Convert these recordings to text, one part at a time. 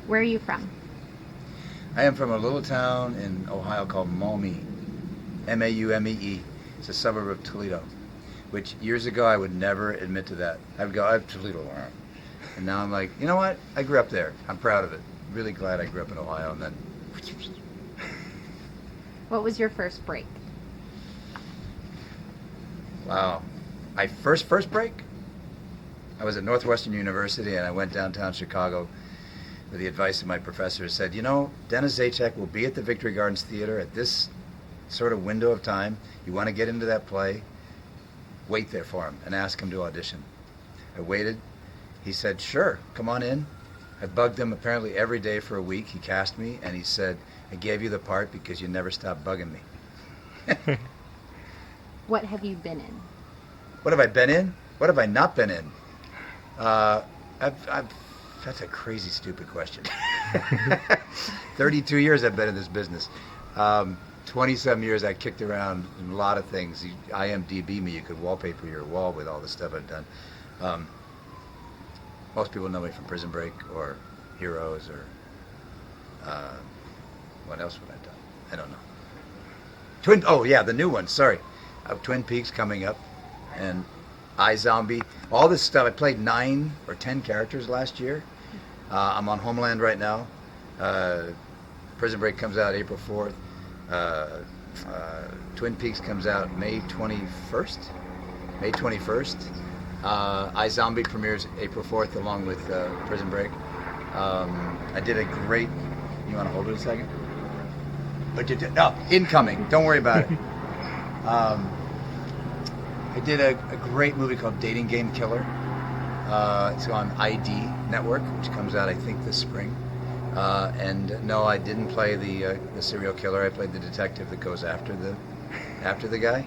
Where are you from? I am from a little town in Ohio called Maumee, Maumee. It's a suburb of Toledo, which years ago I would never admit to that. I would go, I have Toledo. And now I'm like, you know what? I grew up there. I'm proud of it. Really glad I grew up in Ohio. And then, What was your first break? wow. My first break? I was at Northwestern University and I went downtown Chicago with the advice of my professor. Who said, you know, Dennis Zajac will be at the Victory Gardens Theater at this sort of window of time. You want to get into that play? Wait there for him and ask him to audition. I waited. He said, sure, come on in. I bugged him apparently every day for a week. He cast me and he said, I gave you the part because you never stopped bugging me. What have you been in? What have I been in? What have I not been in? That's a crazy, stupid question. 32 years I've been in this business. 20-some years I kicked around in a lot of things. IMDb me, you could wallpaper your wall with all the stuff I've done. Most people know me from Prison Break or Heroes or what else would I have done? I don't know. Oh yeah, the new one, sorry. Twin Peaks coming up and iZombie. All this stuff. I played 9 or 10 characters last year. I'm on Homeland right now. Prison Break comes out April 4th. Twin Peaks comes out May 21st. iZombie premieres April 4th along with Prison Break. I did a great... You want to hold it a second? But you did... No, incoming. Don't worry about it. I did a great movie called Dating Game Killer. It's on ID Network, which comes out, I think, this spring. And no, I didn't play the serial killer. I played the detective that goes after the guy.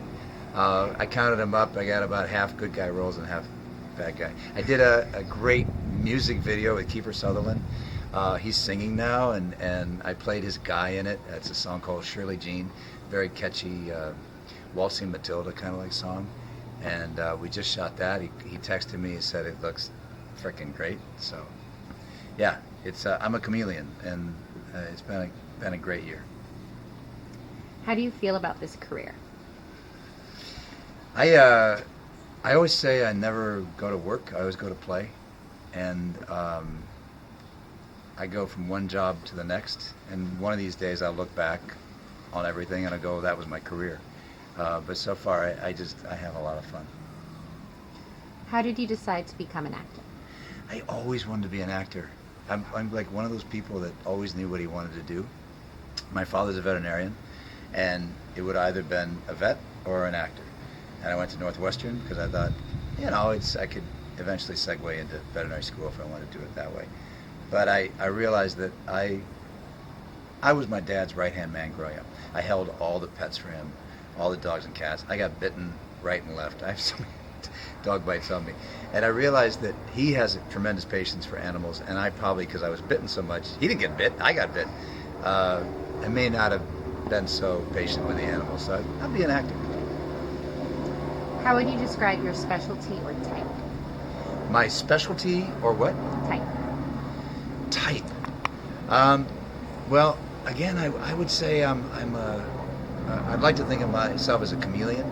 I counted them up. I got about half good guy roles and half bad guy. I did a great music video with Kiefer Sutherland. He's singing now, and I played his guy in it. It's a song called Shirley Jean, very catchy, waltzing Matilda kind of like song. And we just shot that. He texted me and said it looks freaking great. So, yeah, it's I'm a chameleon, and it's been a great year. How do you feel about this career? I always say I never go to work. I always go to play, and I go from one job to the next. And one of these days I'll look back on everything and I'll go, that was my career. But so far I have a lot of fun. How did you decide to become an actor? I always wanted to be an actor. I'm like one of those people that always knew what he wanted to do. My father's a veterinarian, and it would either been a vet or an actor. And I went to Northwestern because I thought, I could eventually segue into veterinary school if I wanted to do it that way. But I realized that I was my dad's right-hand man growing up. I held all the pets for him, all the dogs and cats. I got bitten right and left. I have so many dog bites on me. And I realized that he has tremendous patience for animals, and I probably, because I was bitten so much, he didn't get bit, I got bit. I may not have been so patient with the animals, so I'll be an actor. How would you describe your specialty or type? My specialty or what? Type. Well, again, I would say I'd like to think of myself as a chameleon.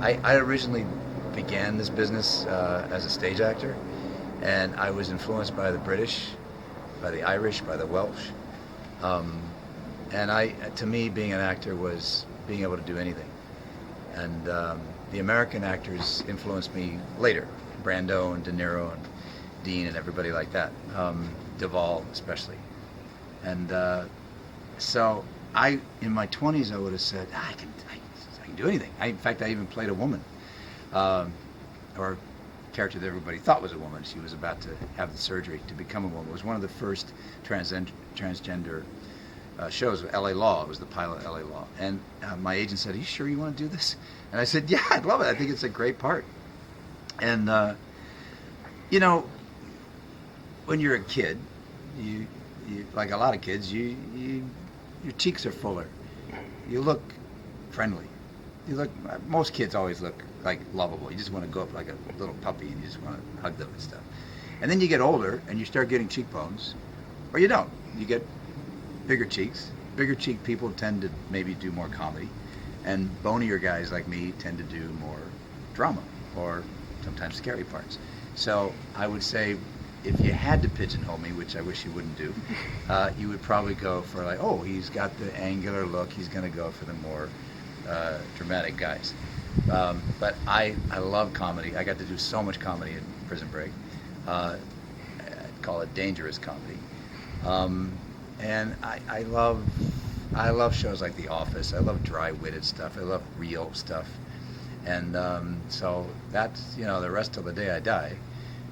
I originally began this business as a stage actor, and I was influenced by the British, by the Irish, by the Welsh. And to me, being an actor was being able to do anything. And the American actors influenced me later, Brando and De Niro and Dean and everybody like that, Duvall especially. And so in my 20s, I would have said, I can do anything. In fact, I even played a woman, or a character that everybody thought was a woman. She was about to have the surgery to become a woman. It was one of the first transgender shows of L.A. Law. It was the pilot of L.A. Law. And my agent said, are you sure you want to do this? And I said, yeah, I'd love it. I think it's a great part. And, when you're a kid, you like a lot of kids, your cheeks are fuller. You look friendly. Most kids always look like lovable. You just want to go up like a little puppy and you just want to hug them and stuff. And then you get older and you start getting cheekbones, or you don't. you get bigger cheeks. Bigger cheek people tend to maybe do more comedy, and bonier guys like me tend to do more drama or sometimes scary parts. So I would say, if you had to pigeonhole me, which I wish you wouldn't do, you would probably go for like, oh, he's got the angular look, he's going to go for the more dramatic guys. But I love comedy. I got to do so much comedy in Prison Break. I'd call it dangerous comedy. And I love shows like The Office. I love dry-witted stuff. I love real stuff. And so that's, the rest of the day I die.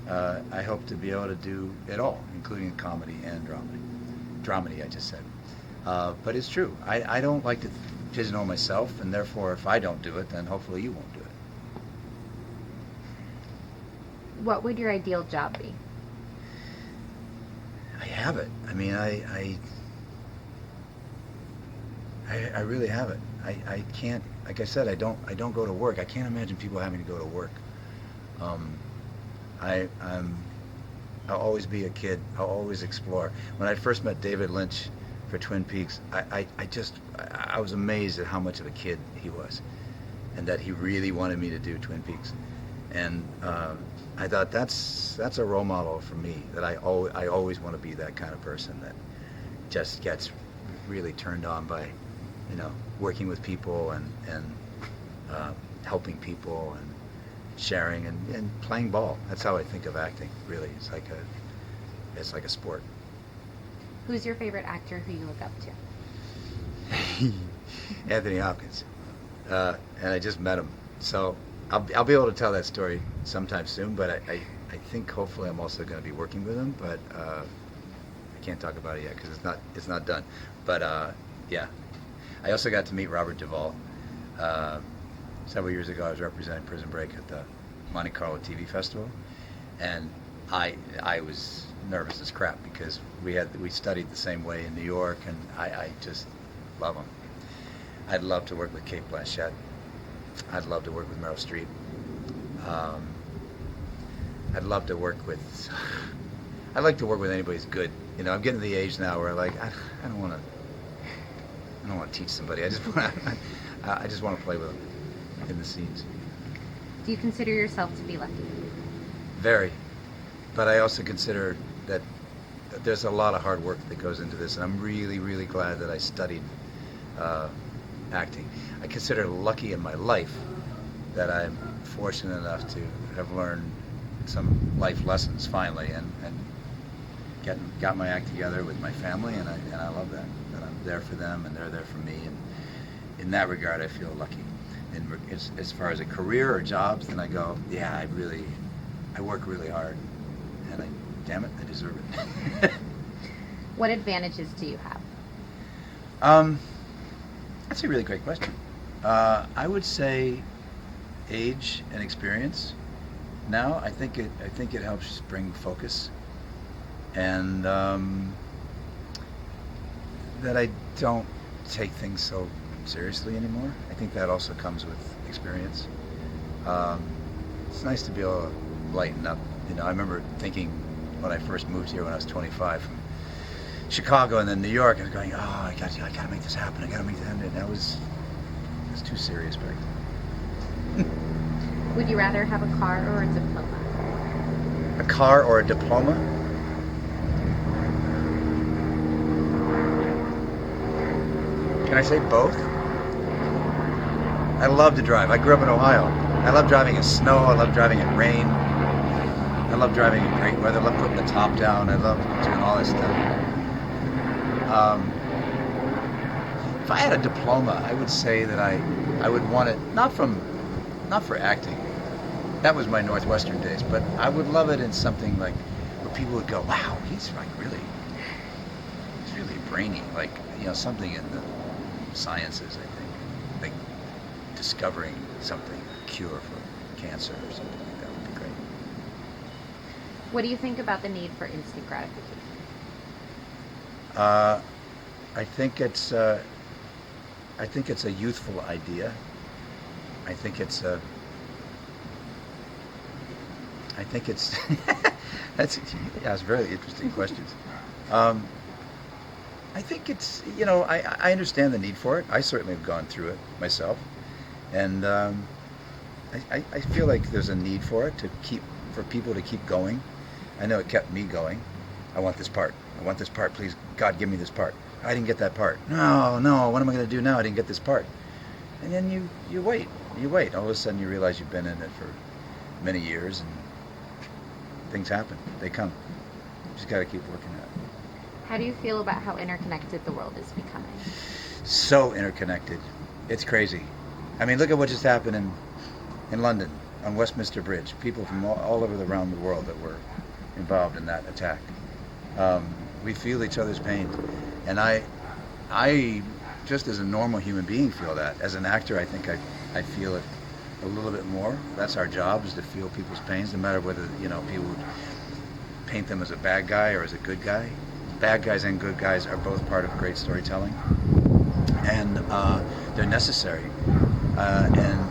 I hope to be able to do it all, including comedy and dramedy. Dramedy, I just said. But it's true. I don't like to pigeonhole myself, and therefore, if I don't do it, then hopefully you won't do it. What would your ideal job be? I have it. I mean, I really have it. I can't. Like I said, I don't go to work. I can't imagine people having to go to work. I'll always be a kid. I'll always explore. When I first met David Lynch for Twin Peaks, I was amazed at how much of a kid he was, and that he really wanted me to do Twin Peaks. And I thought that's a role model for me. That I always want to be that kind of person that just gets really turned on by, working with people and helping people and sharing and playing ball. That's how I think of acting. Really, it's like a sport. Who's your favorite actor who you look up to? Anthony Hopkins, and I just met him, so I'll be able to tell that story sometime soon. But I think hopefully I'm also going to be working with him, but I can't talk about it yet because it's not done. But yeah, I also got to meet Robert Duvall. Several years ago, I was representing Prison Break at the Monte Carlo TV Festival, and I was nervous as crap because we studied the same way in New York, and I just love him. I'd love to work with Kate Blanchett. I'd love to work with Meryl Streep. I'd love to work with. I'd like to work with anybody who's good. I'm getting to the age now where I don't want to teach somebody. I just want to play with them in the scenes. Do you consider yourself to be lucky? Very. But I also consider that there's a lot of hard work that goes into this, and I'm really, really glad that I studied acting. I consider lucky in my life that I'm fortunate enough to have learned some life lessons finally, and got my act together with my family, and I love that I'm there for them and they're there for me, and in that regard I feel lucky. And as far as a career or jobs, then I go, yeah, I work really hard, and damn it, I deserve it. What advantages do you have? That's a really great question. I would say age and experience. Now, I think it helps bring focus, and that I don't take things so seriously anymore. I think that also comes with experience. It's nice to be able to lighten up. I remember thinking when I first moved here when I was 25 from Chicago and then New York, I was going, I gotta make this happen. I gotta make that happen. And it was too serious back then. Would you rather have a car or a diploma? A car or a diploma? Can I say both? I love to drive. I grew up in Ohio. I love driving in snow. I love driving in rain. I love driving in great weather. I love putting the top down. I love doing all this stuff. If I had a diploma, I would say that I would want it not for acting. That was my Northwestern days, but I would love it in something like where people would go, "Wow, he's really brainy." Like something in the sciences. I think like discovering something, a cure for cancer or something like that would be great. What do you think about the need for instant gratification? I think it's a youthful idea. I think it's that's very interesting questions. I think it's, you know, I understand the need for it. I certainly have gone through it myself, and I feel like there's a need for it for people to keep going. I know it kept me going. I want this part. I want this part. Please, God, give me this part. I didn't get that part. No, what am I going to do now? I didn't get this part. And then you wait. You wait. All of a sudden you realize you've been in it for many years, and things happen. They come. You just got to keep working at it. How do you feel about how interconnected the world is becoming? So interconnected. It's crazy. I mean, look at what just happened in London on Westminster Bridge. People from all over around the world that were involved in that attack. We feel each other's pain, and I just as a normal human being feel that. As an actor, I think I feel it a little bit more. That's our job, is to feel people's pains, no matter whether, you know, people would paint them as a bad guy or as a good guy. Bad guys and good guys are both part of great storytelling, and they're necessary. And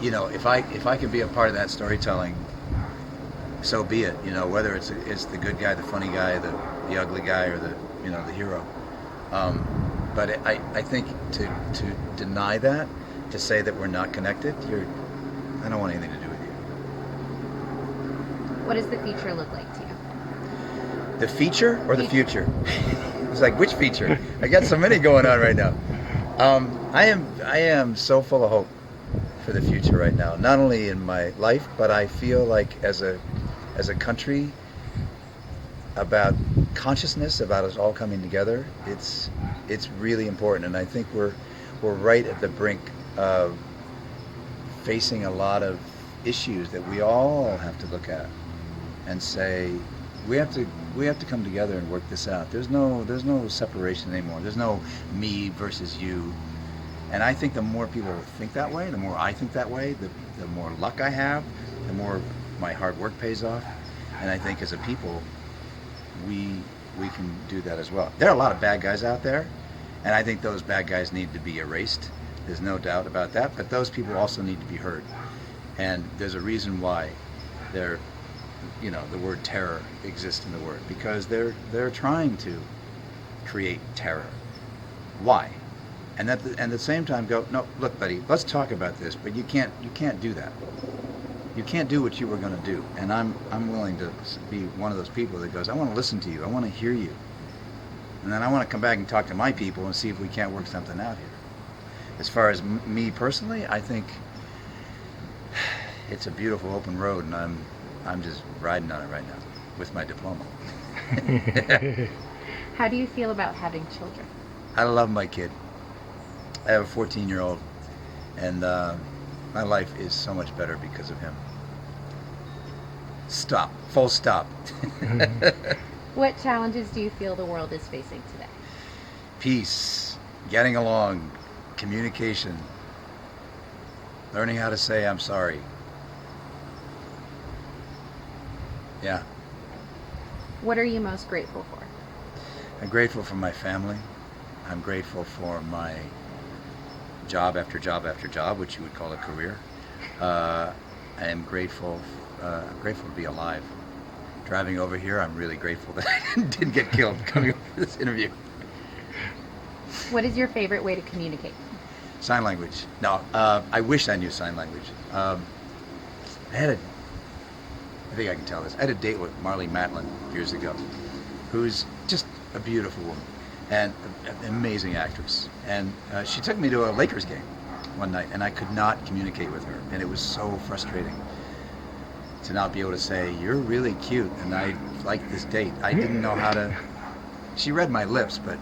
you know, if I can be a part of that storytelling, so be it. You know, whether it's the good guy, the funny guy, the ugly guy, or the hero. But I think to deny that, to say that we're not connected, I don't want anything to do with you. What does the future look like to you? The feature or the future? It's like, which feature? I got so many going on right now. I am so full of hope for the future right now. Not only in my life, but I feel like as a country, about consciousness, about us all coming together. It's really important, and I think we're right at the brink of facing a lot of issues that we all have to look at and say, we have to come together and work this out. There's no separation anymore. There's no me versus you. And I think the more people think that way, the more I think that way, the more luck I have, the more my hard work pays off. And I think as a people, we can do that as well. There are a lot of bad guys out there, and I think those bad guys need to be erased. There's no doubt about that. But those people also need to be heard. And there's a reason why the word terror exists in the word, because they're trying to create terror. Why? And at the same time go, no, look, buddy, let's talk about this, but you can't do that. You can't do what you were going to do. And I'm willing to be one of those people that goes, I want to listen to you, I want to hear you, and then I want to come back and talk to my people and see if we can't work something out here. As far as me personally, I think it's a beautiful open road, and I'm just riding on it right now with my diploma. How do you feel about having children? I love my kid. I have a 14-year-old, and my life is so much better because of him. Stop. Full stop. What challenges do you feel the world is facing today? Peace, getting along, communication, learning how to say I'm sorry. Yeah. What are you most grateful for? I'm grateful for my family. I'm grateful for my job after job after job, which you would call a career. I am grateful. I'm grateful to be alive. Driving over here, I'm really grateful that I didn't get killed coming over for this interview. What is your favorite way to communicate? Sign language. No, I wish I knew sign language. I think I can tell this. I had a date with Marlee Matlin years ago, who's just a beautiful woman and an amazing actress. And she took me to a Lakers game one night, and I could not communicate with her, and it was so frustrating to not be able to say, you're really cute, and I like this date. I didn't know how to. She read my lips, but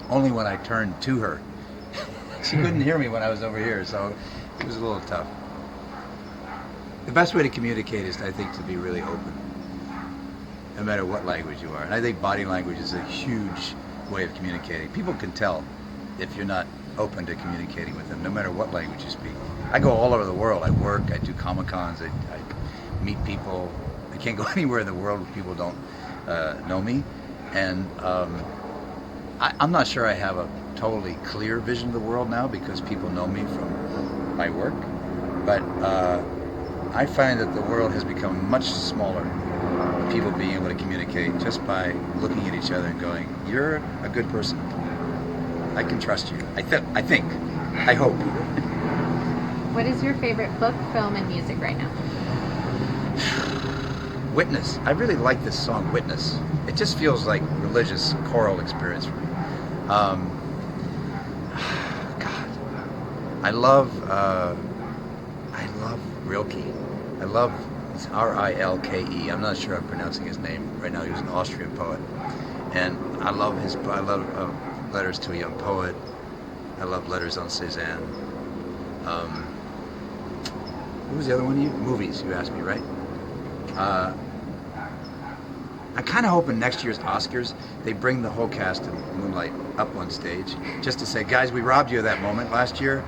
only when I turned to her. She couldn't hear me when I was over here, so it was a little tough. The best way to communicate is, I think, to be really open, no matter what language you are. And I think body language is a huge way of communicating. People can tell if you're not open to communicating with them, no matter what language you speak. I go all over the world. I work, I do Comic-Cons, I meet people. I can't go anywhere in the world where people don't know me. And I'm not sure I have a totally clear vision of the world now, because people know me from my work. But I find that the world has become much smaller people being able to communicate just by looking at each other and going, "You're a good person. I can trust you." I think. I hope. What is your favorite book, film, and music right now? Witness. I really like this song, Witness. It just feels like religious choral experience for me. God, I love Rilke. I love, it's Rilke. I'm not sure I'm pronouncing his name right now. He was an Austrian poet, and I love Letters to a Young Poet. I love Letters on Cézanne. Who was the other one? Movies, you asked me, right? I'm kind of hoping next year's Oscars, they bring the whole cast of Moonlight up on stage, just to say, guys, we robbed you of that moment last year.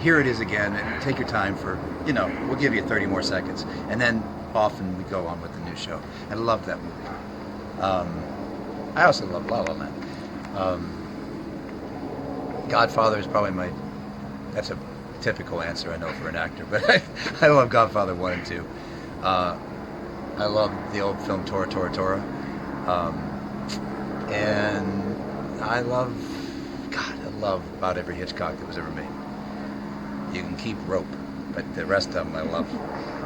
Here it is again, and take your time for, we'll give you 30 more seconds. And then off and we go on with the new show. I love that movie. I also love La La Land. Godfather is probably that's a typical answer, I know, for an actor, but I love Godfather 1 and 2. I love the old film Tora Tora Tora. And I love about every Hitchcock that was ever made. You can keep Rope, but the rest of them I love.